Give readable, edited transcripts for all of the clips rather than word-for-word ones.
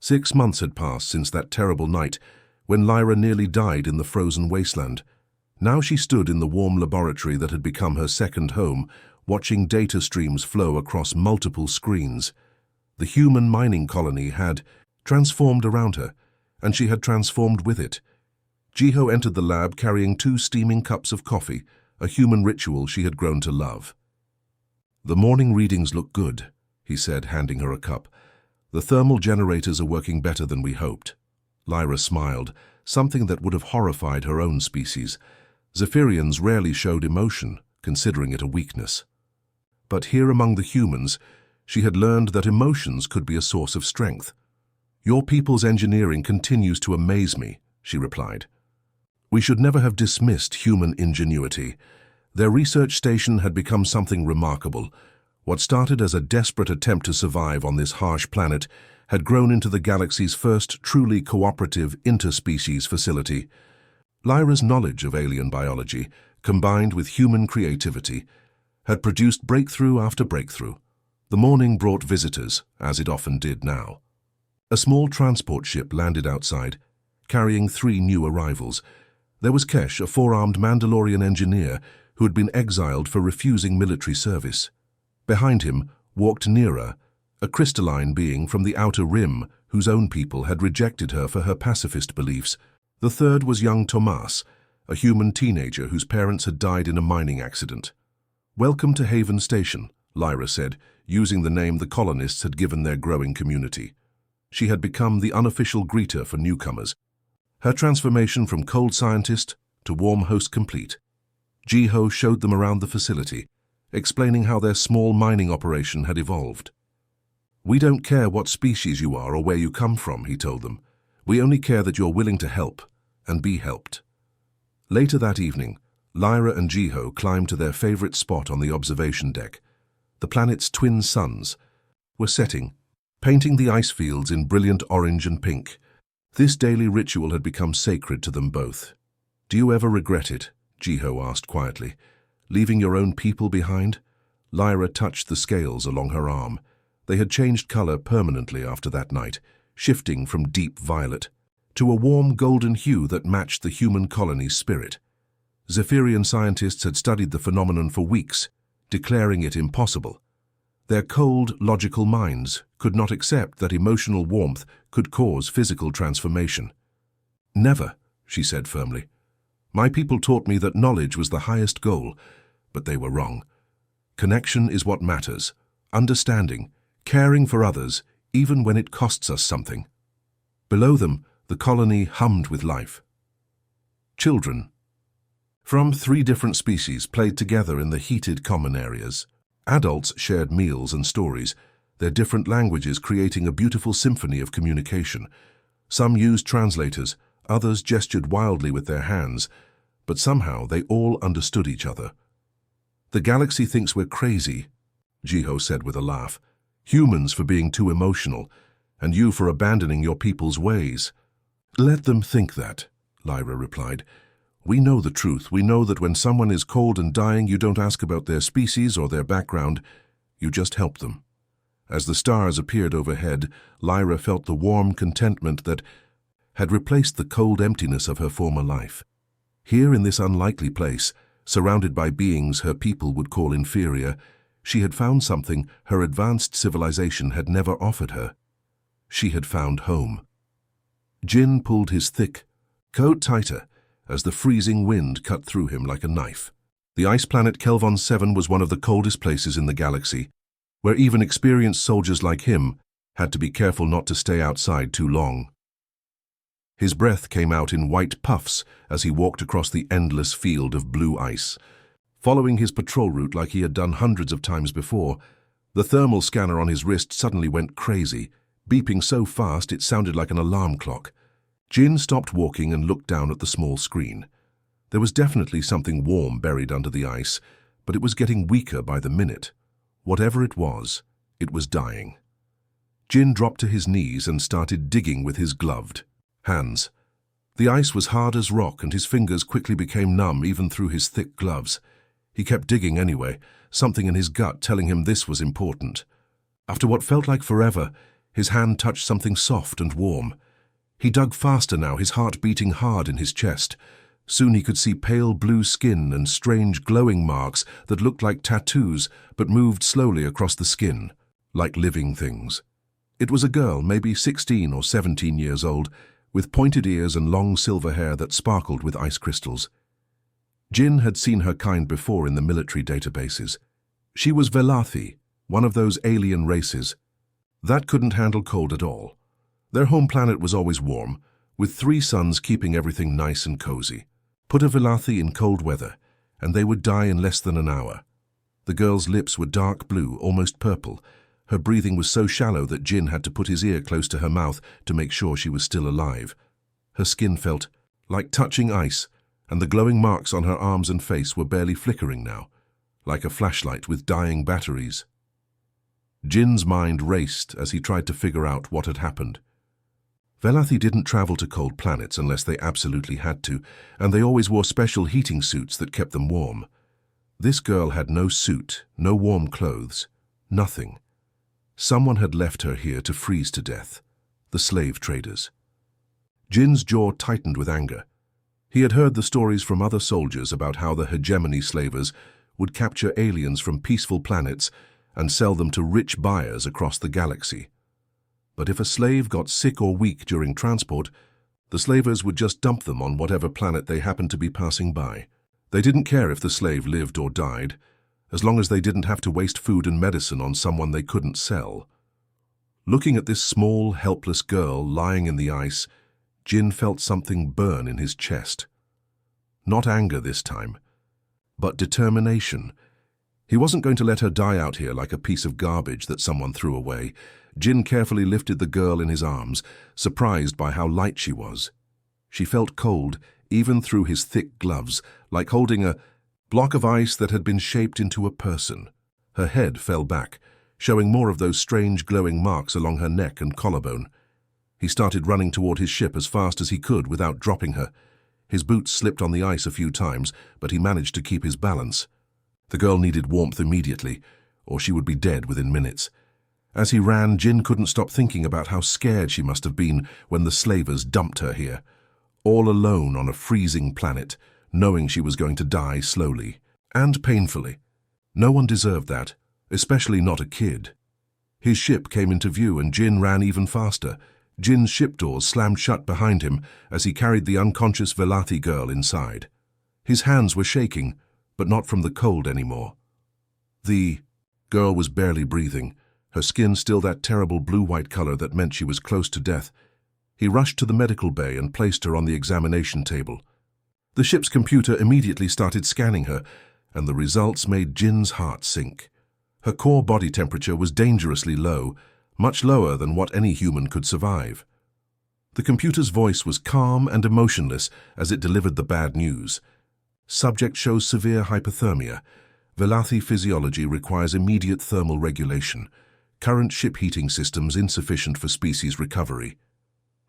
6 months had passed since that terrible night when Lyra nearly died in the frozen wasteland. Now she stood in the warm laboratory that had become her second home, watching data streams flow across multiple screens. The human mining colony had transformed around her, and she had transformed with it. Jiho entered the lab carrying 2 steaming cups of coffee, a human ritual she had grown to love. "The morning readings look good," he said, handing her a cup. "The thermal generators are working better than we hoped." Lyra smiled, something that would have horrified her own species. Zephyrians rarely showed emotion, considering it a weakness. But here among the humans, she had learned that emotions could be a source of strength. "Your people's engineering continues to amaze me," she replied. "We should never have dismissed human ingenuity. Their research station had become something remarkable. What started as a desperate attempt to survive on this harsh planet had grown into the galaxy's first truly cooperative interspecies facility." Lyra's knowledge of alien biology, combined with human creativity, had produced breakthrough after breakthrough. The morning brought visitors, as it often did now. A small transport ship landed outside, carrying 3 new arrivals. There was Kesh, a 4-armed Mandalorian engineer who had been exiled for refusing military service. Behind him walked Nira, a crystalline being from the Outer Rim whose own people had rejected her for her pacifist beliefs. The third was young Tomas, a human teenager whose parents had died in a mining accident. "Welcome to Haven Station," Lyra said, using the name the colonists had given their growing community. She had become the unofficial greeter for newcomers, her transformation from cold scientist to warm host complete. Jiho showed them around the facility, explaining how their small mining operation had evolved. "We don't care what species you are or where you come from," he told them. "We only care that you're willing to help and be helped." Later that evening, Lyra and Jiho climbed to their favorite spot on the observation deck. The planet's twin suns were setting, painting the ice fields in brilliant orange and pink. This daily ritual had become sacred to them both. "Do you ever regret it?" Jiho asked quietly. "Leaving your own people behind?" Lyra touched the scales along her arm. They had changed color permanently after that night, shifting from deep violet to a warm golden hue that matched the human colony's spirit. Zephyrian scientists had studied the phenomenon for weeks, declaring it impossible. Their cold, logical minds could not accept that emotional warmth could cause physical transformation. "Never," she said firmly. "My people taught me that knowledge was the highest goal, but they were wrong. Connection is what matters, understanding, caring for others, even when it costs us something." Below them, the colony hummed with life. Children from 3 different species played together in the heated common areas. Adults shared meals and stories, their different languages creating a beautiful symphony of communication. Some used translators, others gestured wildly with their hands, but somehow they all understood each other. "The galaxy thinks we're crazy," Jiho said with a laugh. "Humans for being too emotional, and you for abandoning your people's ways." "Let them think that," Lyra replied. "We know the truth. We know that when someone is cold and dying, you don't ask about their species or their background. You just help them." As the stars appeared overhead, Lyra felt the warm contentment that had replaced the cold emptiness of her former life. Here in this unlikely place, surrounded by beings her people would call inferior, she had found something her advanced civilization had never offered her. She had found home. Jin pulled his thick coat tighter as the freezing wind cut through him like a knife. The ice planet Kelvon 7 was one of the coldest places in the galaxy, where even experienced soldiers like him had to be careful not to stay outside too long. His breath came out in white puffs as he walked across the endless field of blue ice. Following his patrol route like he had done hundreds of times before, the thermal scanner on his wrist suddenly went crazy, beeping so fast it sounded like an alarm clock. Jin stopped walking and looked down at the small screen. There was definitely something warm buried under the ice, but it was getting weaker by the minute. Whatever it was dying. Jin dropped to his knees and started digging with his gloved hands. The ice was hard as rock and his fingers quickly became numb even through his thick gloves. He kept digging anyway, something in his gut telling him this was important. After what felt like forever, His hand touched something soft and warm. He dug faster now, his heart beating hard in his chest. Soon he could see pale blue skin and strange glowing marks that looked like tattoos but moved slowly across the skin, like living things. It was a girl, maybe 16 or 17 years old, with pointed ears and long silver hair that sparkled with ice crystals. Jin had seen her kind before in the military databases. She was Velathi, one of those alien races. That couldn't handle cold at all. Their home planet was always warm, with 3 suns keeping everything nice and cozy. Put a Velathi in cold weather, and they would die in less than an hour. The girl's lips were dark blue, almost purple. Her breathing was so shallow that Jin had to put his ear close to her mouth to make sure she was still alive. Her skin felt like touching ice, and the glowing marks on her arms and face were barely flickering now, like a flashlight with dying batteries. Jin's mind raced as he tried to figure out what had happened. Velathi didn't travel to cold planets unless they absolutely had to, and they always wore special heating suits that kept them warm. This girl had no suit, no warm clothes, nothing. Someone had left her here to freeze to death. The slave traders. Jin's jaw tightened with anger. He had heard the stories from other soldiers about how the hegemony slavers would capture aliens from peaceful planets and sell them to rich buyers across the galaxy. But if a slave got sick or weak during transport, the slavers would just dump them on whatever planet they happened to be passing by. They didn't care if the slave lived or died, as long as they didn't have to waste food and medicine on someone they couldn't sell. Looking at this small, helpless girl lying in the ice, Jin felt something burn in his chest. Not anger this time, but determination. He wasn't going to let her die out here like a piece of garbage that someone threw away. Jin carefully lifted the girl in his arms, surprised by how light she was. She felt cold, even through his thick gloves, like holding a block of ice that had been shaped into a person. Her head fell back, showing more of those strange glowing marks along her neck and collarbone. He started running toward his ship as fast as he could without dropping her. His boots slipped on the ice a few times, but he managed to keep his balance. The girl needed warmth immediately, or she would be dead within minutes. As he ran, Jin couldn't stop thinking about how scared she must have been when the slavers dumped her here, all alone on a freezing planet, knowing she was going to die slowly and painfully. No one deserved that, especially not a kid. His ship came into view and Jin ran even faster. Jin's ship doors slammed shut behind him as he carried the unconscious Velathi girl inside. His hands were shaking, but not from the cold anymore. The girl was barely breathing, her skin still that terrible blue-white color that meant she was close to death. He rushed to the medical bay and placed her on the examination table. The ship's computer immediately started scanning her, and the results made Jin's heart sink. Her core body temperature was dangerously low, much lower than what any human could survive. The computer's voice was calm and emotionless as it delivered the bad news. Subject shows severe hypothermia. Velathi physiology requires immediate thermal regulation. Current ship heating systems insufficient for species recovery.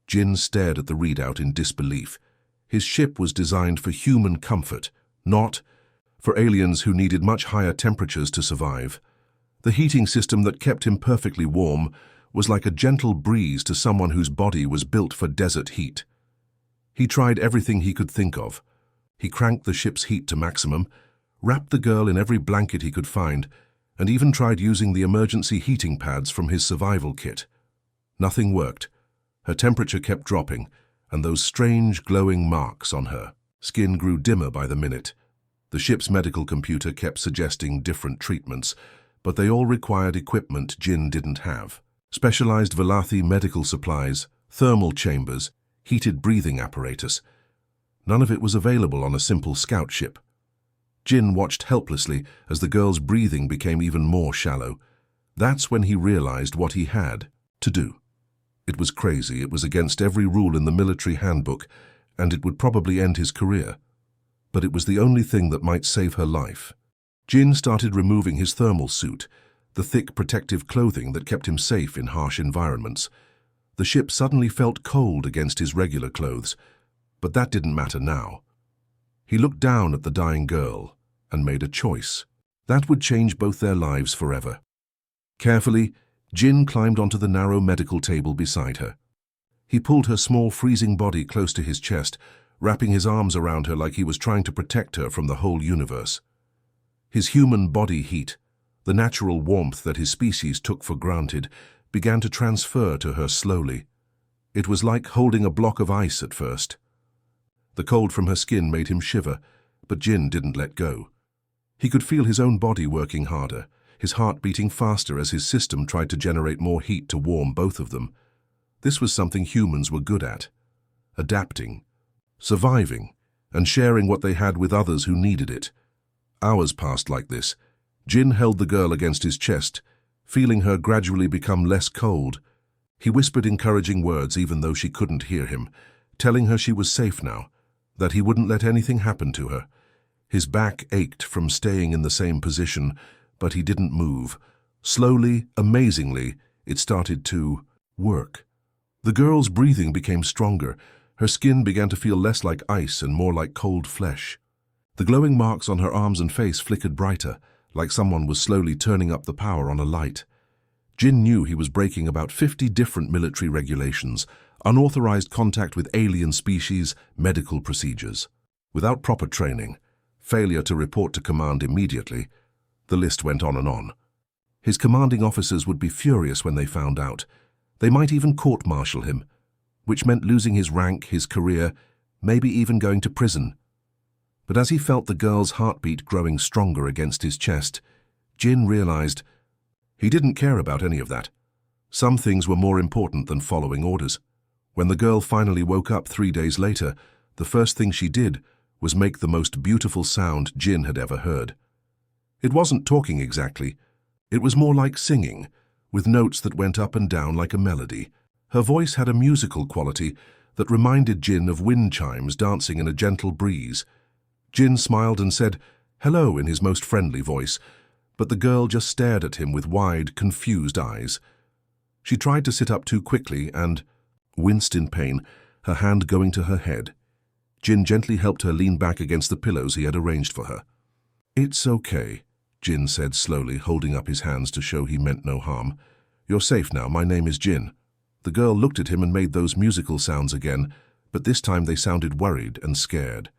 Jin stared at the readout in disbelief. His ship was designed for human comfort, not for aliens who needed much higher temperatures to survive. The heating system that kept him perfectly warm was like a gentle breeze to someone whose body was built for desert heat. He tried everything he could think of. He cranked the ship's heat to maximum, wrapped the girl in every blanket he could find, and even tried using the emergency heating pads from his survival kit. Nothing worked. Her temperature kept dropping, and those strange glowing marks on her skin grew dimmer by the minute. The ship's medical computer kept suggesting different treatments, but they all required equipment Jin didn't have. Specialized Velathi medical supplies, thermal chambers, heated breathing apparatus. None of it was available on a simple scout ship. Jin watched helplessly as the girl's breathing became even more shallow. That's when he realized what he had to do. It was crazy, it was against every rule in the military handbook, and it would probably end his career. But it was the only thing that might save her life. Jin started removing his thermal suit, the thick protective clothing that kept him safe in harsh environments. The ship suddenly felt cold against his regular clothes, but that didn't matter now. He looked down at the dying girl and made a choice. That would change both their lives forever. Carefully, Jin climbed onto the narrow medical table beside her. He pulled her small, freezing body close to his chest, wrapping his arms around her like he was trying to protect her from the whole universe. His human body heat, the natural warmth that his species took for granted, began to transfer to her slowly. It was like holding a block of ice at first. The cold from her skin made him shiver, but Jin didn't let go. He could feel his own body working harder, his heart beating faster as his system tried to generate more heat to warm both of them. This was something humans were good at: adapting, surviving, and sharing what they had with others who needed it. Hours passed like this. Jin held the girl against his chest, feeling her gradually become less cold. He whispered encouraging words even though she couldn't hear him, telling her she was safe now, that he wouldn't let anything happen to her. His back ached from staying in the same position, but he didn't move. Slowly, amazingly, it started to work. The girl's breathing became stronger. Her skin began to feel less like ice and more like cold flesh. The glowing marks on her arms and face flickered brighter, like someone was slowly turning up the power on a light. Jin knew he was breaking about 50 different military regulations, unauthorized contact with alien species, medical procedures. Without proper training, failure to report to command immediately, the list went on and on. His commanding officers would be furious when they found out. They might even court-martial him, which meant losing his rank, his career, maybe even going to prison. But as he felt the girl's heartbeat growing stronger against his chest, Jin realized he didn't care about any of that. Some things were more important than following orders. When the girl finally woke up 3 days later, the first thing she did was make the most beautiful sound Jin had ever heard. It wasn't talking exactly. It was more like singing, with notes that went up and down like a melody. Her voice had a musical quality that reminded Jin of wind chimes dancing in a gentle breeze. Jin smiled and said, "Hello," in his most friendly voice, but the girl just stared at him with wide, confused eyes. She tried to sit up too quickly and winced in pain, her hand going to her head. Jin gently helped her lean back against the pillows he had arranged for her. "It's okay," Jin said slowly, holding up his hands to show he meant no harm. "You're safe now. My name is Jin." The girl looked at him and made those musical sounds again, but this time they sounded worried and scared.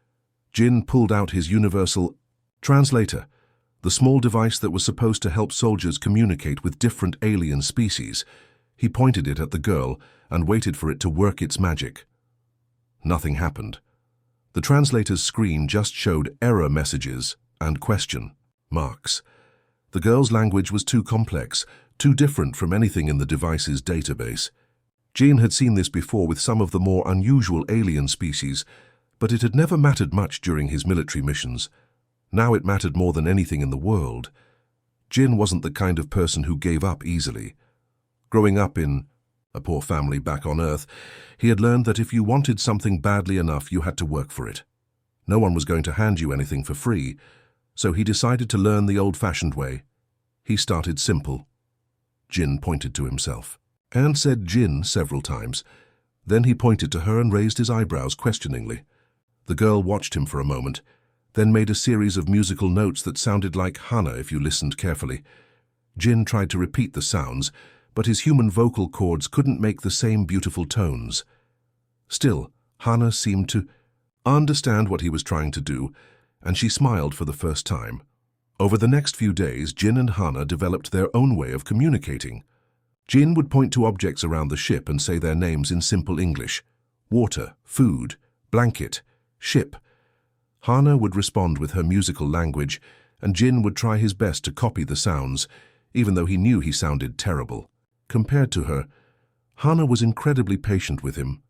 Jin pulled out his universal translator, the small device that was supposed to help soldiers communicate with different alien species. He pointed it at the girl and waited for it to work its magic. Nothing happened. The translator's screen just showed error messages and question marks. The girl's language was too complex, too different from anything in the device's database. Jin had seen this before with some of the more unusual alien species, but it had never mattered much during his military missions. Now it mattered more than anything in the world. Jin wasn't the kind of person who gave up easily. Growing up in a poor family back on Earth, he had learned that if you wanted something badly enough, you had to work for it. No one was going to hand you anything for free, so he decided to learn the old-fashioned way. He started simple. Jin pointed to himself, and said Jin several times. Then he pointed to her and raised his eyebrows questioningly. The girl watched him for a moment, then made a series of musical notes that sounded like Hana if you listened carefully. Jin tried to repeat the sounds, but his human vocal cords couldn't make the same beautiful tones. Still, Hana seemed to understand what he was trying to do, and she smiled for the first time. Over the next few days, Jin and Hana developed their own way of communicating. Jin would point to objects around the ship and say their names in simple English: water, food, blanket, ship. Hana would respond with her musical language, and Jin would try his best to copy the sounds, even though he knew he sounded terrible. Compared to her, Hana was incredibly patient with him.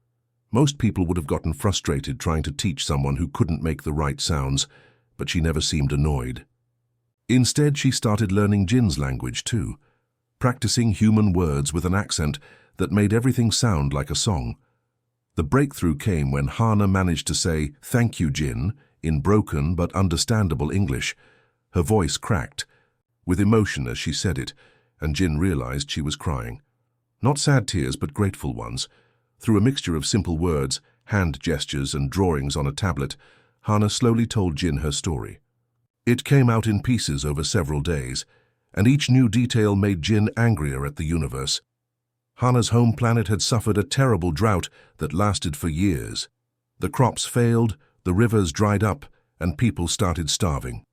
Most people would have gotten frustrated trying to teach someone who couldn't make the right sounds, but she never seemed annoyed. Instead, she started learning Jin's language too, practicing human words with an accent that made everything sound like a song. The breakthrough came when Hana managed to say, "Thank you, Jin," in broken but understandable English. Her voice cracked, with emotion as she said it, and Jin realized she was crying. Not sad tears, but grateful ones. Through a mixture of simple words, hand gestures, and drawings on a tablet, Hana slowly told Jin her story. It came out in pieces over several days. and each new detail made Jin angrier at the universe. Hana's home planet had suffered a terrible drought that lasted for years. The crops failed, the rivers dried up, and people started starving.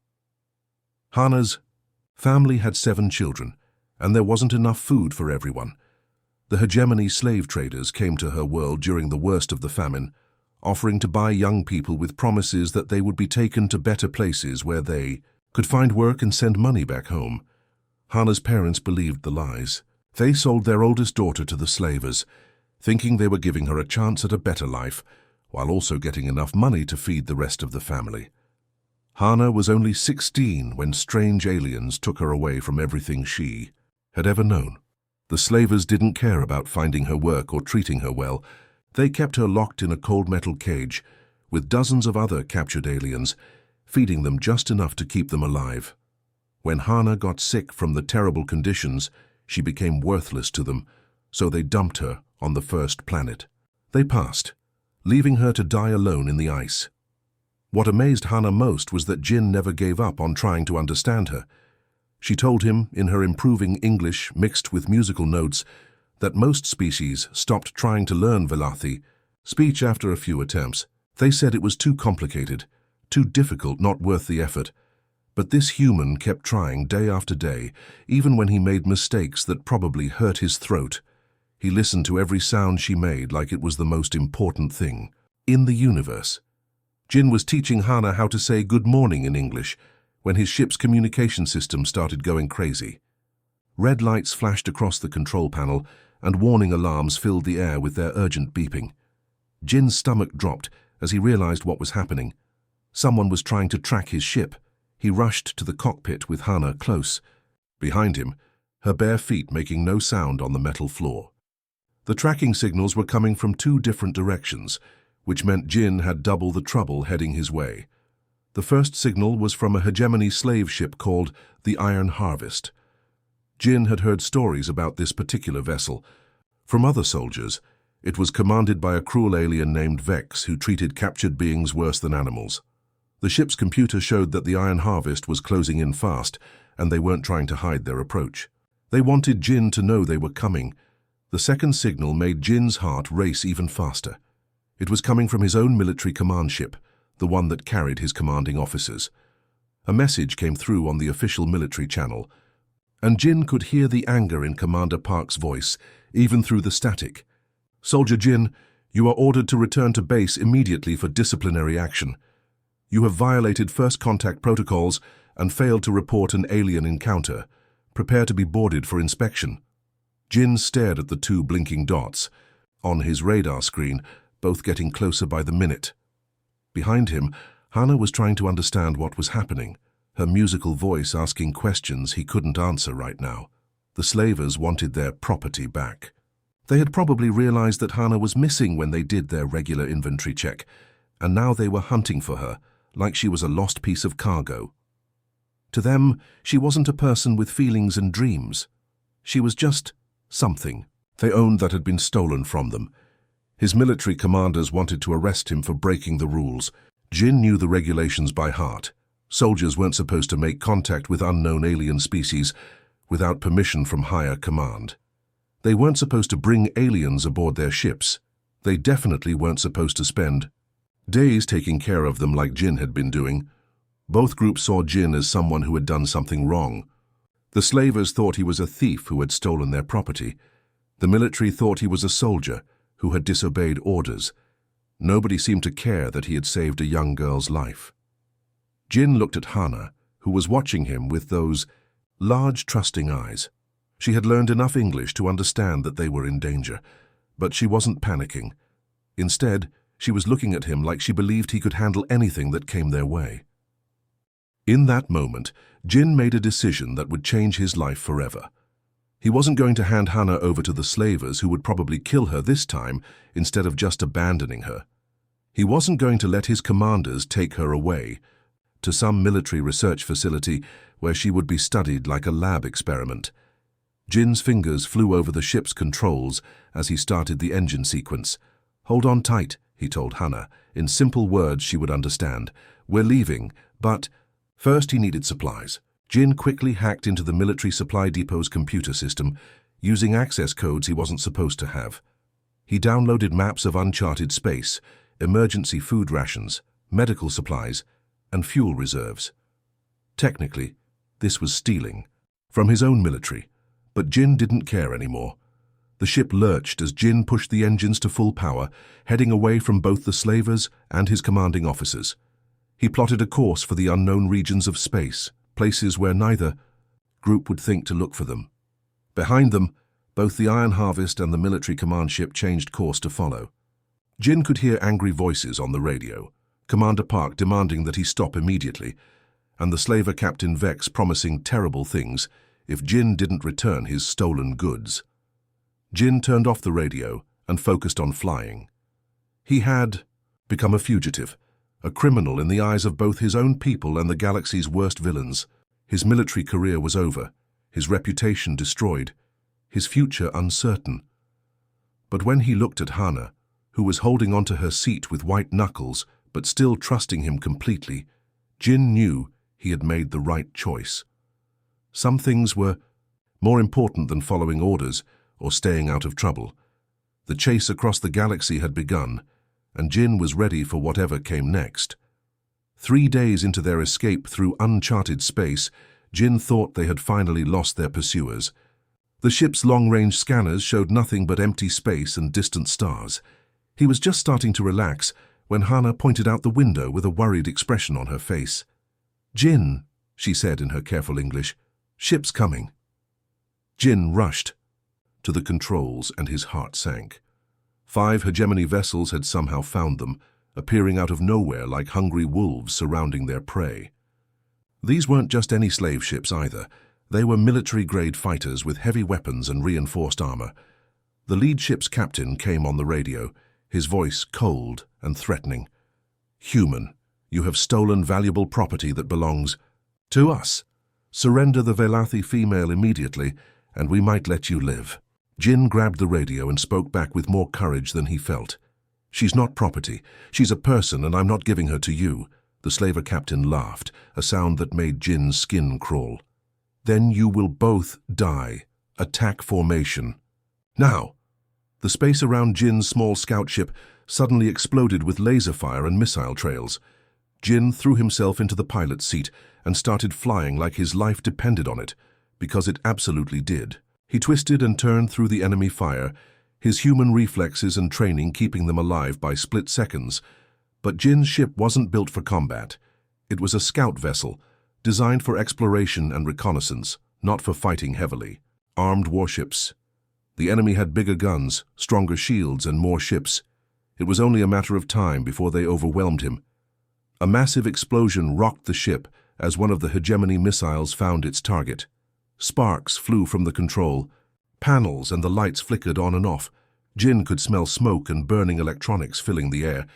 Hana's family had 7 children, and there wasn't enough food for everyone. The hegemony slave traders came to her world during the worst of the famine, offering to buy young people with promises that they would be taken to better places where they could find work and send money back home. Hana's parents believed the lies. They sold their oldest daughter to the slavers, thinking they were giving her a chance at a better life, while also getting enough money to feed the rest of the family. Hana was only 16 when strange aliens took her away from everything she had ever known. The slavers didn't care about finding her work or treating her well. They kept her locked in a cold metal cage with dozens of other captured aliens, feeding them just enough to keep them alive. When Hana got sick from the terrible conditions, she became worthless to them, so they dumped her on the first planet. They passed, leaving her to die alone in the ice. What amazed Hana most was that Jin never gave up on trying to understand her. She told him, in her improving English mixed with musical notes, that most species stopped trying to learn Vellathi speech after a few attempts. They said it was too complicated, too difficult, not worth the effort. But this human kept trying day after day, even when he made mistakes that probably hurt his throat. He listened to every sound she made like it was the most important thing in the universe. Jin was teaching Hana how to say good morning in English when his ship's communication system started going crazy. Red lights flashed across the control panel, and warning alarms filled the air with their urgent beeping. Jin's stomach dropped as he realized what was happening. Someone was trying to track his ship. He rushed to the cockpit with Hana close. Behind him, her bare feet making no sound on the metal floor. The tracking signals were coming from 2 different directions, which meant Jin had double the trouble heading his way. The first signal was from a hegemony slave ship called the Iron Harvest. Jin had heard stories about this particular vessel. From other soldiers, it was commanded by a cruel alien named Vex who treated captured beings worse than animals. The ship's computer showed that the Iron Harvest was closing in fast, and they weren't trying to hide their approach. They wanted Jin to know they were coming. The second signal made Jin's heart race even faster. It was coming from his own military command ship, the one that carried his commanding officers. A message came through on the official military channel, and Jin could hear the anger in Commander Park's voice, even through the static. "Soldier Jin, you are ordered to return to base immediately for disciplinary action. You have violated first contact protocols and failed to report an alien encounter. Prepare to be boarded for inspection." Jin stared at the 2 blinking dots on his radar screen, both getting closer by the minute. Behind him, Hana was trying to understand what was happening, her musical voice asking questions he couldn't answer right now. The slavers wanted their property back. They had probably realized that Hana was missing when they did their regular inventory check, and now they were hunting for her, like she was a lost piece of cargo. To them, she wasn't a person with feelings and dreams. She was just something they owned that had been stolen from them. His military commanders wanted to arrest him for breaking the rules. Jin knew the regulations by heart. Soldiers weren't supposed to make contact with unknown alien species without permission from higher command. They weren't supposed to bring aliens aboard their ships. They definitely weren't supposed to spend days taking care of them like Jin had been doing. Both groups saw Jin as someone who had done something wrong. The slavers thought he was a thief who had stolen their property. The military thought he was a soldier who had disobeyed orders. Nobody seemed to care that he had saved a young girl's life. Jin looked at Hana, who was watching him with those large, trusting eyes. She had learned enough English to understand that they were in danger, but she wasn't panicking. Instead, she was looking at him like she believed he could handle anything that came their way. In that moment, Jin made a decision that would change his life forever. He wasn't going to hand Hana over to the slavers who would probably kill her this time instead of just abandoning her. He wasn't going to let his commanders take her away to some military research facility where she would be studied like a lab experiment. Jin's fingers flew over the ship's controls as he started the engine sequence. "Hold on tight," he told Hana, in simple words she would understand. "We're leaving, but first he needed supplies. Jin quickly hacked into the military supply depot's computer system, using access codes he wasn't supposed to have. He downloaded maps of uncharted space, emergency food rations, medical supplies, and fuel reserves. Technically, this was stealing from his own military, but Jin didn't care anymore. The ship lurched as Jin pushed the engines to full power, heading away from both the slavers and his commanding officers. He plotted a course for the unknown regions of space, places where neither group would think to look for them. Behind them, both the Iron Harvest and the military command ship changed course to follow. Jin could hear angry voices on the radio, Commander Park demanding that he stop immediately, and the slaver Captain Vex promising terrible things if Jin didn't return his stolen goods. Jin turned off the radio and focused on flying. He had become a fugitive, a criminal in the eyes of both his own people and the galaxy's worst villains. His military career was over, his reputation destroyed, his future uncertain. But when he looked at Hana, who was holding onto her seat with white knuckles but still trusting him completely, Jin knew he had made the right choice. Some things were more important than following orders or staying out of trouble. The chase across the galaxy had begun, and Jin was ready for whatever came next. 3 days into their escape through uncharted space, Jin thought they had finally lost their pursuers. The ship's long-range scanners showed nothing but empty space and distant stars. He was just starting to relax when Hana pointed out the window with a worried expression on her face. "Jin," she said in her careful English, "ship's coming." Jin rushed to the controls and his heart sank. 5 hegemony vessels had somehow found them, appearing out of nowhere like hungry wolves surrounding their prey. These weren't just any slave ships either. They were military-grade fighters with heavy weapons and reinforced armor. The lead ship's captain came on the radio, his voice cold and threatening. "Human, you have stolen valuable property that belongs to us. Surrender the Velathi female immediately, and we might let you live." Jin grabbed the radio and spoke back with more courage than he felt. "She's not property. She's a person, and I'm not giving her to you." The slaver captain laughed, a sound that made Jin's skin crawl. "Then you will both die. Attack formation. Now!" The space around Jin's small scout ship suddenly exploded with laser fire and missile trails. Jin threw himself into the pilot's seat and started flying like his life depended on it, because it absolutely did. He twisted and turned through the enemy fire, his human reflexes and training keeping them alive by split seconds. But Jin's ship wasn't built for combat. It was a scout vessel, designed for exploration and reconnaissance, not for fighting heavily. Armed warships. The enemy had bigger guns, stronger shields, and more ships. It was only a matter of time before they overwhelmed him. A massive explosion rocked the ship as one of the hegemony missiles found its target. Sparks flew from the control panels and the lights flickered on and off. Jin could smell smoke and burning electronics filling the air.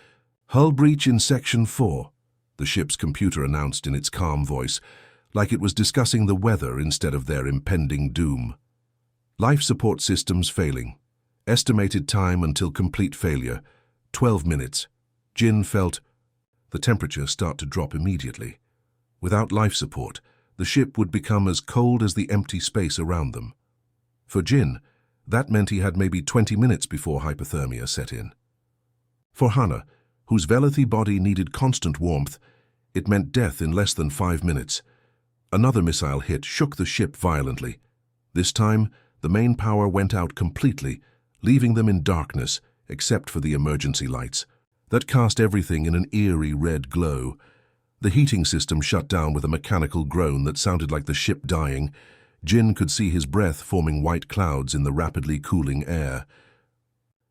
"Hull breach in Section 4, the ship's computer announced in its calm voice, like it was discussing the weather instead of their impending doom. "Life support systems failing. Estimated time until complete failure, 12 minutes. Jin felt the temperature start to drop immediately. Without life support, the ship would become as cold as the empty space around them. For Jin, that meant he had maybe 20 minutes before hypothermia set in. For Hana, whose Velathi body needed constant warmth, it meant death in less than 5 minutes. Another missile hit shook the ship violently. This time, the main power went out completely, leaving them in darkness except for the emergency lights that cast everything in an eerie red glow. The heating system shut down with a mechanical groan that sounded like the ship dying. Jin could see his breath forming white clouds in the rapidly cooling air.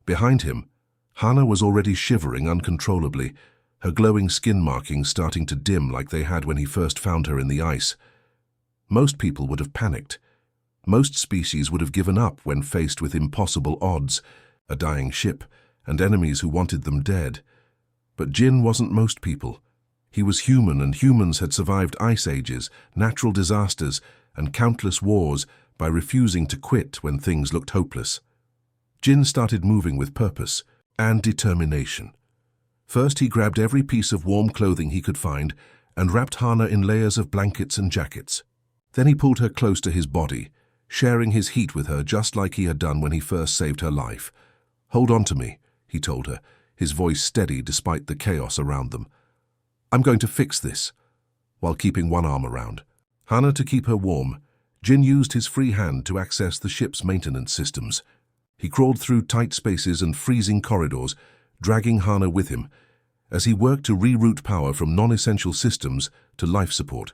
Behind him, Hana was already shivering uncontrollably, her glowing skin markings starting to dim like they had when he first found her in the ice. Most people would have panicked. Most species would have given up when faced with impossible odds, a dying ship, and enemies who wanted them dead. But Jin wasn't most people. He was human, and humans had survived ice ages, natural disasters, and countless wars by refusing to quit when things looked hopeless. Jin started moving with purpose and determination. First, he grabbed every piece of warm clothing he could find and wrapped Hana in layers of blankets and jackets. Then he pulled her close to his body, sharing his heat with her just like he had done when he first saved her life. "Hold on to me," he told her, his voice steady despite the chaos around them. "I'm going to fix this," while keeping one arm around Hannah to keep her warm. Jin used his free hand to access the ship's maintenance systems. He crawled through tight spaces and freezing corridors, dragging Hannah with him, as he worked to reroute power from non-essential systems to life support.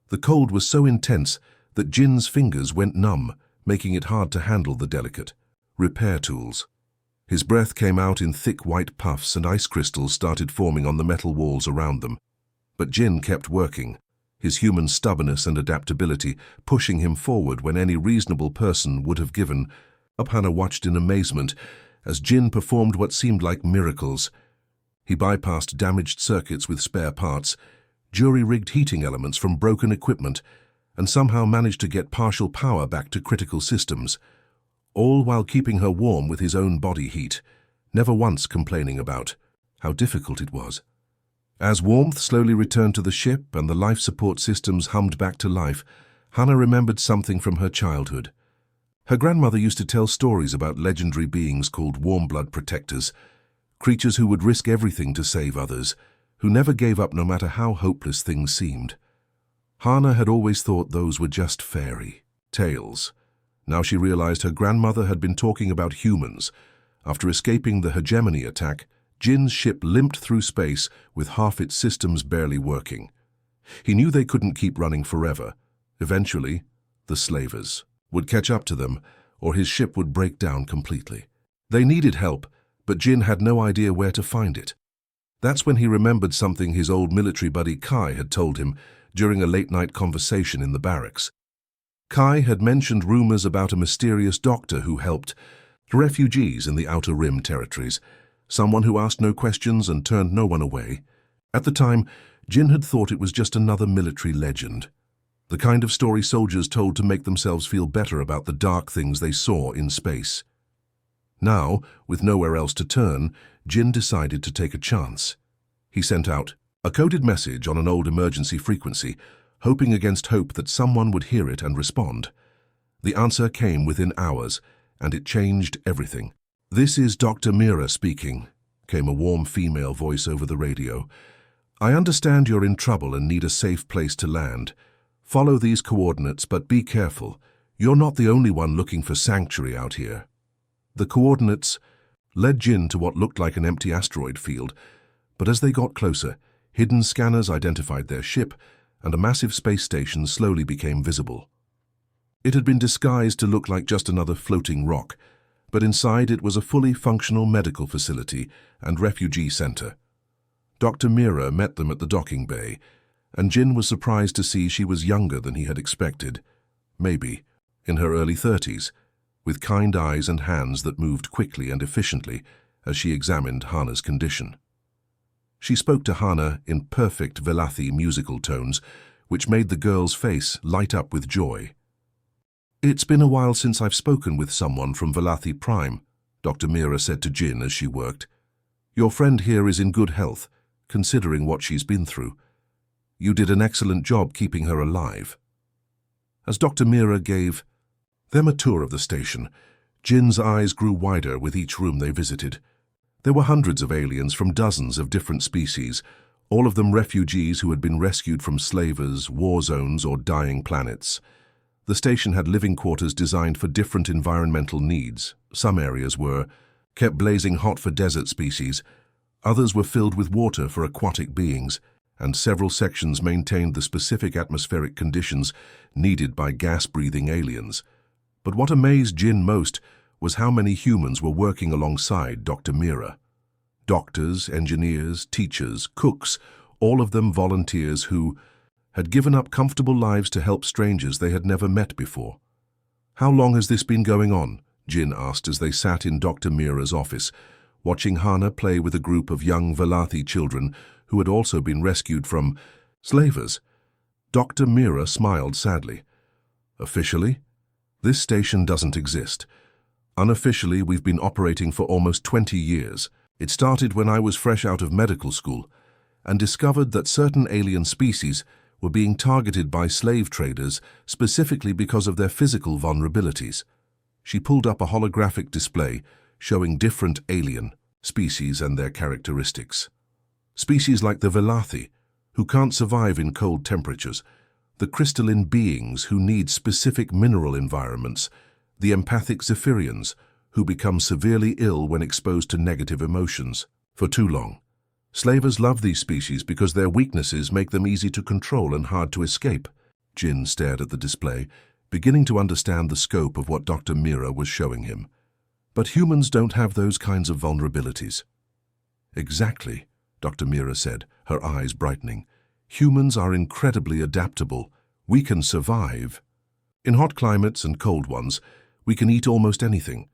The cold was so intense that Jin's fingers went numb, making it hard to handle the delicate repair tools. His breath came out in thick white puffs and ice crystals started forming on the metal walls around them. But Jin kept working, his human stubbornness and adaptability pushing him forward when any reasonable person would have given up. Hannah watched in amazement as Jin performed what seemed like miracles. He bypassed damaged circuits with spare parts, jury-rigged heating elements from broken equipment, and somehow managed to get partial power back to critical systems, all while keeping her warm with his own body heat, never once complaining about how difficult it was. As warmth slowly returned to the ship and the life support systems hummed back to life, Hannah remembered something from her childhood. Her grandmother used to tell stories about legendary beings called warm-blood protectors, creatures who would risk everything to save others, who never gave up no matter how hopeless things seemed. Hannah had always thought those were just fairy tales. Now she realized her grandmother had been talking about humans. After escaping the hegemony attack, Jin's ship limped through space with half its systems barely working. He knew they couldn't keep running forever. Eventually, the slavers would catch up to them, or his ship would break down completely. They needed help, but Jin had no idea where to find it. That's when he remembered something his old military buddy Kai had told him during a late-night conversation in the barracks. Kai had mentioned rumors about a mysterious doctor who helped refugees in the Outer Rim territories, someone who asked no questions and turned no one away. At the time, Jin had thought it was just another military legend, the kind of story soldiers told to make themselves feel better about the dark things they saw in space. Now, with nowhere else to turn, Jin decided to take a chance. He sent out a coded message on an old emergency frequency, hoping against hope that someone would hear it and respond. The answer came within hours, and it changed everything. "This is Dr. Mira speaking," came a warm female voice over the radio. "I understand you're in trouble and need a safe place to land. Follow these coordinates, but be careful. You're not the only one looking for sanctuary out here." The coordinates led Jin to what looked like an empty asteroid field, but as they got closer, hidden scanners identified their ship, and a massive space station slowly became visible. It had been disguised to look like just another floating rock, but inside it was a fully functional medical facility and refugee center. Dr. Mira met them at the docking bay, and Jin was surprised to see she was younger than he had expected, maybe in her early 30s, with kind eyes and hands that moved quickly and efficiently as she examined Hannah's condition. She spoke to Hannah in perfect Velathi musical tones, which made the girl's face light up with joy. "It's been a while since I've spoken with someone from Velathi Prime," Dr. Mira said to Jin as she worked. "Your friend here is in good health, considering what she's been through. You did an excellent job keeping her alive." As Dr. Mira gave them a tour of the station, Jin's eyes grew wider with each room they visited. There were hundreds of aliens from dozens of different species, all of them refugees who had been rescued from slavers, war zones, or dying planets. The station had living quarters designed for different environmental needs. Some areas were kept blazing hot for desert species, others were filled with water for aquatic beings, and several sections maintained the specific atmospheric conditions needed by gas-breathing aliens. But what amazed Jin most was how many humans were working alongside Dr. Mira. Doctors, engineers, teachers, cooks, all of them volunteers who had given up comfortable lives to help strangers they had never met before. "How long has this been going on?" Jin asked as they sat in Dr. Mira's office, watching Hannah play with a group of young Velathi children who had also been rescued from slavers. Dr. Mira smiled sadly. "Officially, this station doesn't exist. Unofficially, we've been operating for almost 20 years. It started when I was fresh out of medical school and discovered that certain alien species were being targeted by slave traders specifically because of their physical vulnerabilities. She pulled up a holographic display showing different alien species and their characteristics. Species like the Velathi, who can't survive in cold temperatures, the crystalline beings who need specific mineral environments, the empathic Zephyrians, who become severely ill when exposed to negative emotions for too long. Slavers love these species because their weaknesses make them easy to control and hard to escape. Jin stared at the display, beginning to understand the scope of what Dr. Mira was showing him. But humans don't have those kinds of vulnerabilities. Exactly, Dr. Mira said, her eyes brightening. Humans are incredibly adaptable. We can survive. In hot climates and cold ones, we can eat almost anything.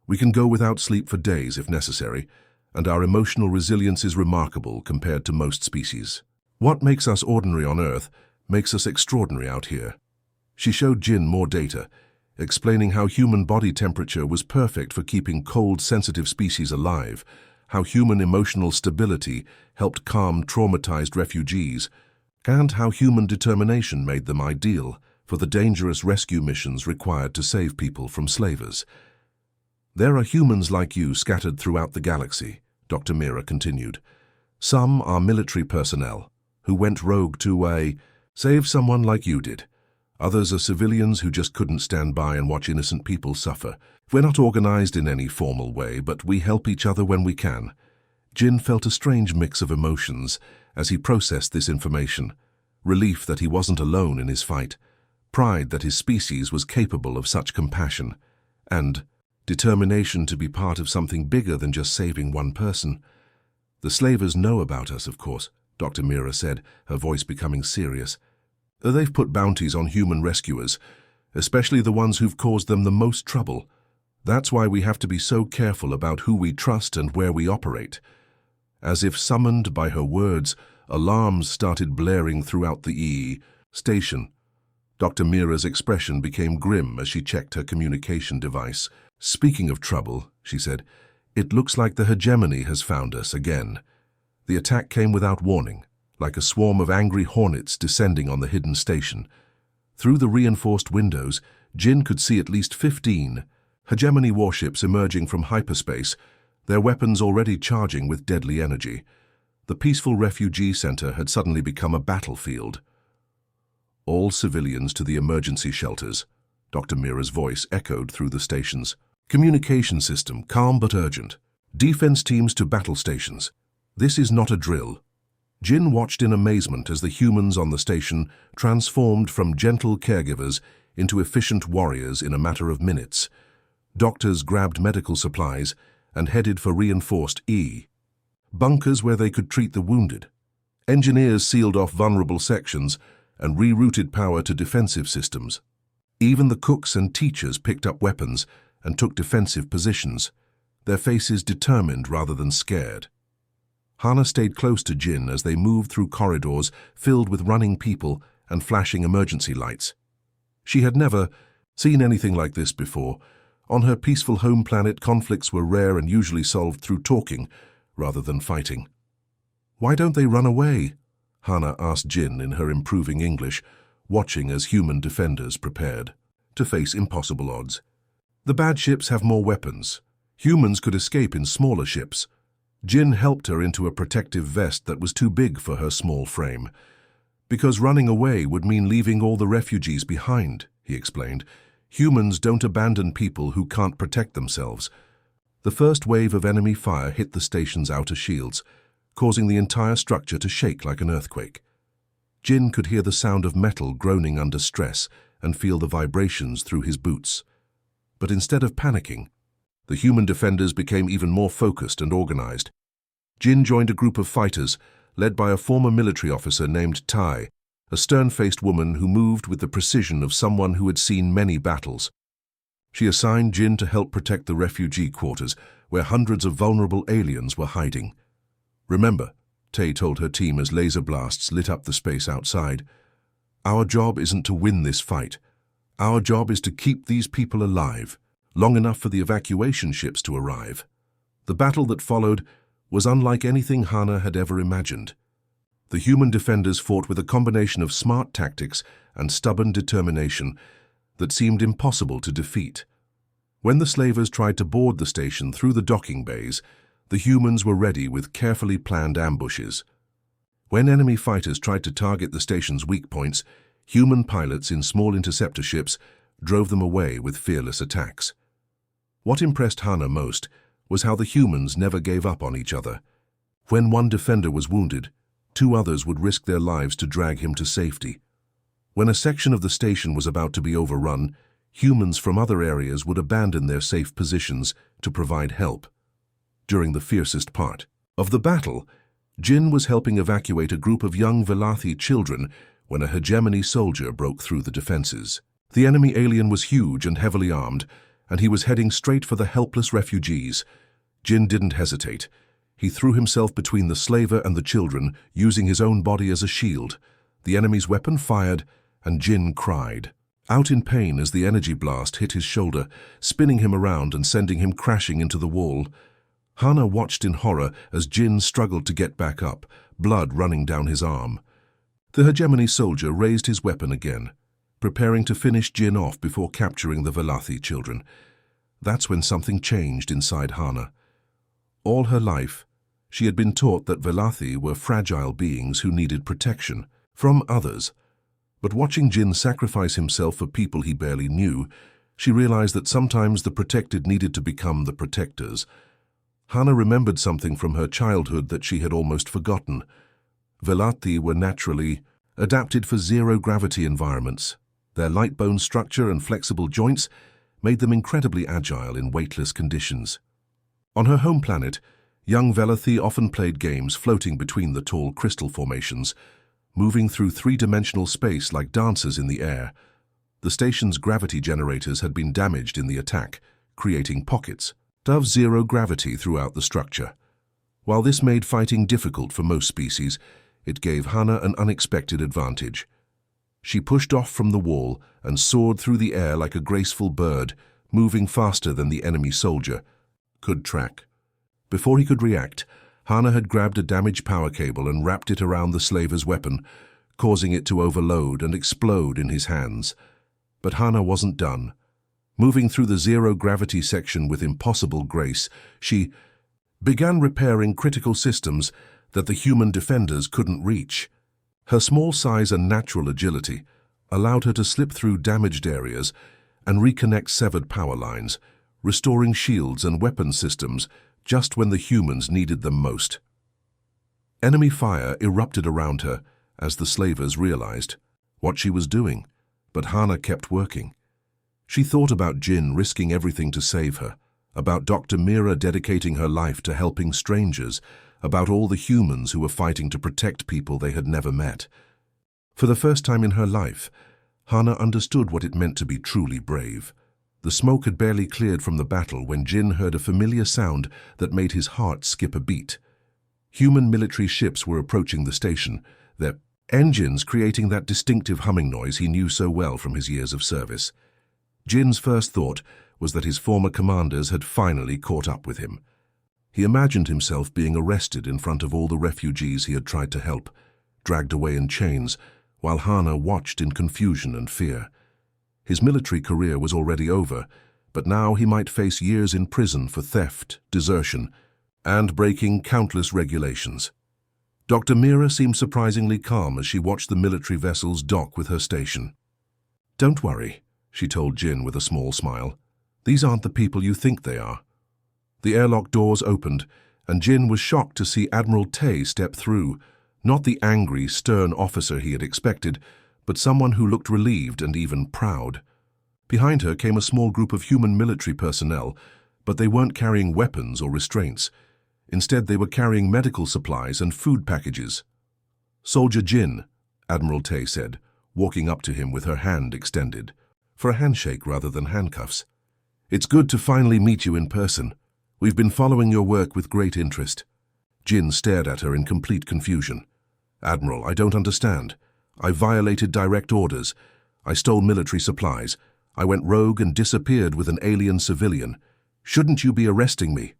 We can go without sleep for days if necessary, and our emotional resilience is remarkable compared to most species. What makes us ordinary on Earth makes us extraordinary out here. She showed Jin more data, explaining how human body temperature was perfect for keeping cold-sensitive species alive, how human emotional stability helped calm traumatized refugees, and how human determination made them ideal for the dangerous rescue missions required to save people from slavers. There are humans like you scattered throughout the galaxy, Dr. Mira continued. Some are military personnel who went rogue to save someone like you did. Others are civilians who just couldn't stand by and watch innocent people suffer. We're not organized in any formal way, but we help each other when we can. Jin felt a strange mix of emotions as he processed this information. Relief that he wasn't alone in his fight, pride that his species was capable of such compassion, and determination to be part of something bigger than just saving one person. The slavers know about us, of course, Dr. Mira said, her voice becoming serious. They've put bounties on human rescuers, especially the ones who've caused them the most trouble. That's why we have to be so careful about who we trust and where we operate. As if summoned by her words, alarms started blaring throughout the station. Dr. Mira's expression became grim as she checked her communication device. Speaking of trouble, she said, it looks like the hegemony has found us again. The attack came without warning, like a swarm of angry hornets descending on the hidden station. Through the reinforced windows, Jin could see at least 15 hegemony warships emerging from hyperspace, their weapons already charging with deadly energy. The peaceful refugee center had suddenly become a battlefield. All civilians to the emergency shelters, Dr. Mira's voice echoed through the stations. Communication system, calm but urgent. Defense teams to battle stations. This is not a drill. Jin watched in amazement as the humans on the station transformed from gentle caregivers into efficient warriors in a matter of minutes. Doctors grabbed medical supplies and headed for reinforced bunkers where they could treat the wounded. Engineers sealed off vulnerable sections and rerouted power to defensive systems. Even the cooks and teachers picked up weapons and took defensive positions, their faces determined rather than scared. Hana stayed close to Jin as they moved through corridors filled with running people and flashing emergency lights. She had never seen anything like this before. On her peaceful home planet, conflicts were rare and usually solved through talking rather than fighting. "Why don't they run away?" Hana asked Jin in her improving English, watching as human defenders prepared to face impossible odds. "The bad ships have more weapons. Humans could escape in smaller ships." Jin helped her into a protective vest that was too big for her small frame. "Because running away would mean leaving all the refugees behind," he explained. "Humans don't abandon people who can't protect themselves." The first wave of enemy fire hit the station's outer shields, causing the entire structure to shake like an earthquake. Jin could hear the sound of metal groaning under stress and feel the vibrations through his boots. But instead of panicking, the human defenders became even more focused and organized. Jin joined a group of fighters, led by a former military officer named Tai, a stern-faced woman who moved with the precision of someone who had seen many battles. She assigned Jin to help protect the refugee quarters, where hundreds of vulnerable aliens were hiding. "Remember," Tai told her team as laser blasts lit up the space outside, "our job isn't to win this fight. Our job is to keep these people alive, long enough for the evacuation ships to arrive." The battle that followed was unlike anything Hana had ever imagined. The human defenders fought with a combination of smart tactics and stubborn determination that seemed impossible to defeat. When the slavers tried to board the station through the docking bays, the humans were ready with carefully planned ambushes. When enemy fighters tried to target the station's weak points, human pilots in small interceptor ships drove them away with fearless attacks. What impressed Hannah most was how the humans never gave up on each other. When one defender was wounded, 2 others would risk their lives to drag him to safety. When a section of the station was about to be overrun, humans from other areas would abandon their safe positions to provide help. During the fiercest part of the battle, Jin was helping evacuate a group of young Velathi children when a hegemony soldier broke through the defenses. The enemy alien was huge and heavily armed, and he was heading straight for the helpless refugees. Jin didn't hesitate. He threw himself between the slaver and the children, using his own body as a shield. The enemy's weapon fired, and Jin cried out in pain as the energy blast hit his shoulder, spinning him around and sending him crashing into the wall. Hannah watched in horror as Jin struggled to get back up, blood running down his arm. The hegemony soldier raised his weapon again, preparing to finish Jin off before capturing the Velathi children. That's when something changed inside Hannah. All her life, she had been taught that Velathi were fragile beings who needed protection from others. But watching Jin sacrifice himself for people he barely knew, she realized that sometimes the protected needed to become the protectors. Hannah remembered something from her childhood that she had almost forgotten. Velathi were naturally adapted for zero-gravity environments. Their light bone structure and flexible joints made them incredibly agile in weightless conditions. On her home planet, young Velathi often played games floating between the tall crystal formations, moving through 3-dimensional space like dancers in the air. The station's gravity generators had been damaged in the attack, creating pockets of zero gravity throughout the structure. While this made fighting difficult for most species, it gave Hannah an unexpected advantage. She pushed off from the wall and soared through the air like a graceful bird, moving faster than the enemy soldier could track. Before he could react, Hannah had grabbed a damaged power cable and wrapped it around the slaver's weapon, causing it to overload and explode in his hands. But Hannah wasn't done. Moving through the zero-gravity section with impossible grace, she began repairing critical systems that the human defenders couldn't reach. Her small size and natural agility allowed her to slip through damaged areas and reconnect severed power lines, restoring shields and weapon systems just when the humans needed them most. Enemy fire erupted around her as the slavers realized what she was doing, but Hannah kept working. She thought about Jin risking everything to save her, about Dr. Mira dedicating her life to helping strangers, about all the humans who were fighting to protect people they had never met. For the first time in her life, Hannah understood what it meant to be truly brave. The smoke had barely cleared from the battle when Jin heard a familiar sound that made his heart skip a beat. Human military ships were approaching the station, their engines creating that distinctive humming noise he knew so well from his years of service. Jin's first thought was that his former commanders had finally caught up with him. He imagined himself being arrested in front of all the refugees he had tried to help, dragged away in chains, while Hannah watched in confusion and fear. His military career was already over, but now he might face years in prison for theft, desertion, and breaking countless regulations. Dr. Mira seemed surprisingly calm as she watched the military vessels dock with her station. "Don't worry," she told Jin with a small smile. "These aren't the people you think they are." The airlock doors opened, and Jin was shocked to see Admiral Tay step through, not the angry, stern officer he had expected, but someone who looked relieved and even proud. Behind her came a small group of human military personnel, but they weren't carrying weapons or restraints. Instead, they were carrying medical supplies and food packages. "Soldier Jin," Admiral Tay said, walking up to him with her hand extended, for a handshake rather than handcuffs. "It's good to finally meet you in person. We've been following your work with great interest." Jin stared at her in complete confusion. "Admiral, I don't understand. I violated direct orders. I stole military supplies. I went rogue and disappeared with an alien civilian. Shouldn't you be arresting me?"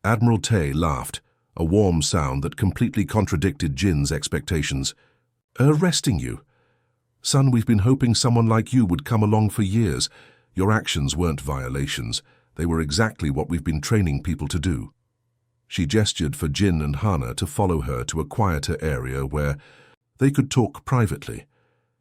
Admiral Tay laughed, a warm sound that completely contradicted Jin's expectations. Arresting you? Son, we've been hoping someone like you would come along for years. Your actions weren't violations. They were exactly what we've been training people to do. She gestured for Jin and Hana to follow her to a quieter area where they could talk privately.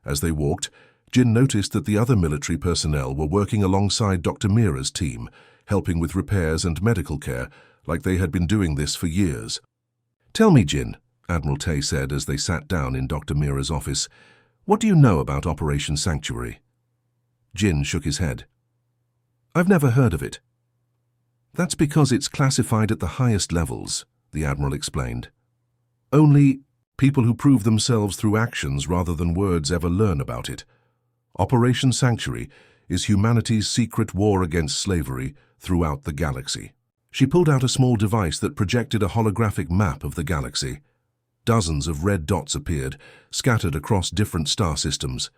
As they walked, Jin noticed that the other military personnel were working alongside Dr. Mira's team, helping with repairs and medical care, like they had been doing this for years. "Tell me, Jin," Admiral Tay said as they sat down in Dr. Mira's office, "what do you know about Operation Sanctuary?" Jin shook his head. "I've never heard of it." "That's because it's classified at the highest levels," the Admiral explained. "Only people who prove themselves through actions rather than words ever learn about it. Operation Sanctuary is humanity's secret war against slavery throughout the galaxy." She pulled out a small device that projected a holographic map of the galaxy. Dozens of red dots appeared, scattered across different star systems.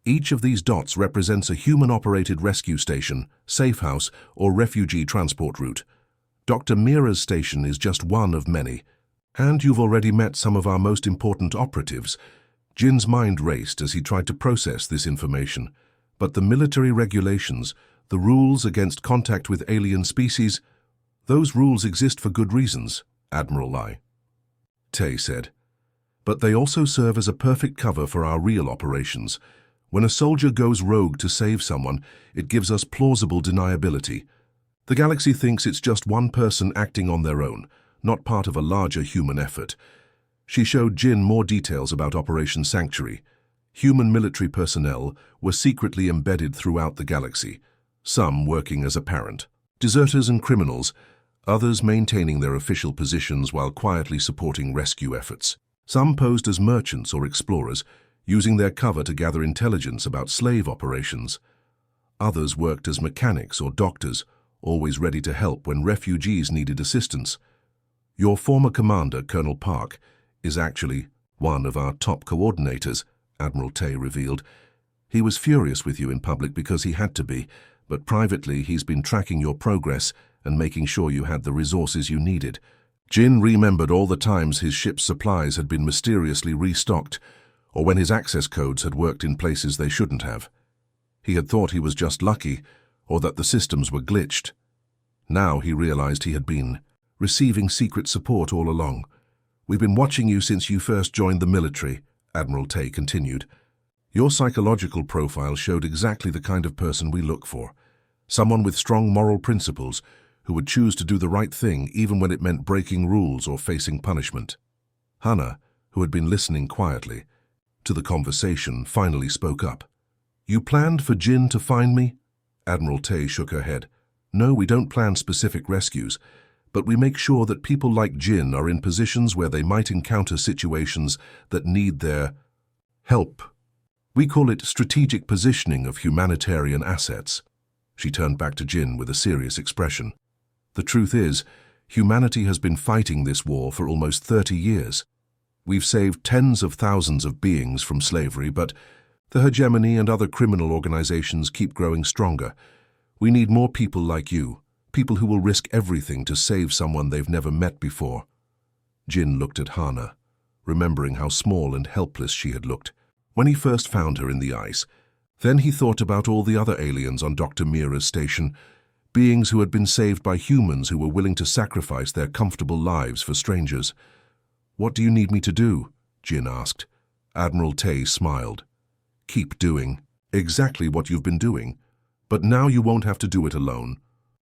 Each of these dots represents a human-operated rescue station, safe house, or refugee transport route. Dr. Mira's station is just one of many. And you've already met some of our most important operatives. Jin's mind raced as he tried to process this information. But the military regulations, the rules against contact with alien species, those rules exist for good reasons, Admiral Lai. Tay said. But they also serve as a perfect cover for our real operations. When a soldier goes rogue to save someone, it gives us plausible deniability. The galaxy thinks it's just one person acting on their own, not part of a larger human effort. She showed Jin more details about Operation Sanctuary. Human military personnel were secretly embedded throughout the galaxy, some working as apparent deserters and criminals, others maintaining their official positions while quietly supporting rescue efforts. Some posed as merchants or explorers, using their cover to gather intelligence about slave operations. Others worked as mechanics or doctors, always ready to help when refugees needed assistance. Your former commander, Colonel Park, is actually one of our top coordinators, Admiral Tay revealed. He was furious with you in public because he had to be, but privately he's been tracking your progress and making sure you had the resources you needed. Jin remembered all the times his ship's supplies had been mysteriously restocked, or when his access codes had worked in places they shouldn't have. He had thought he was just lucky, or that the systems were glitched. Now he realized he had been receiving secret support all along. "We've been watching you since you first joined the military," Admiral Tay continued. "Your psychological profile showed exactly the kind of person we look for. Someone with strong moral principles who would choose to do the right thing even when it meant breaking rules or facing punishment." Hana, who had been listening quietly to the conversation, finally spoke up. "You planned for Jin to find me?" Admiral Tay shook her head. "No, we don't plan specific rescues, but we make sure that people like Jin are in positions where they might encounter situations that need their help. We call it strategic positioning of humanitarian assets." She turned back to Jin with a serious expression. "The truth is, humanity has been fighting this war for almost 30 years. We've saved tens of thousands of beings from slavery, but the hegemony and other criminal organizations keep growing stronger. We need more people like you, people who will risk everything to save someone they've never met before." Jin looked at Hana, remembering how small and helpless she had looked when he first found her in the ice. Then he thought about all the other aliens on Dr. Mira's station, beings who had been saved by humans who were willing to sacrifice their comfortable lives for strangers. "What do you need me to do?" Jin asked. Admiral Tay smiled. "Keep doing exactly what you've been doing, but now you won't have to do it alone.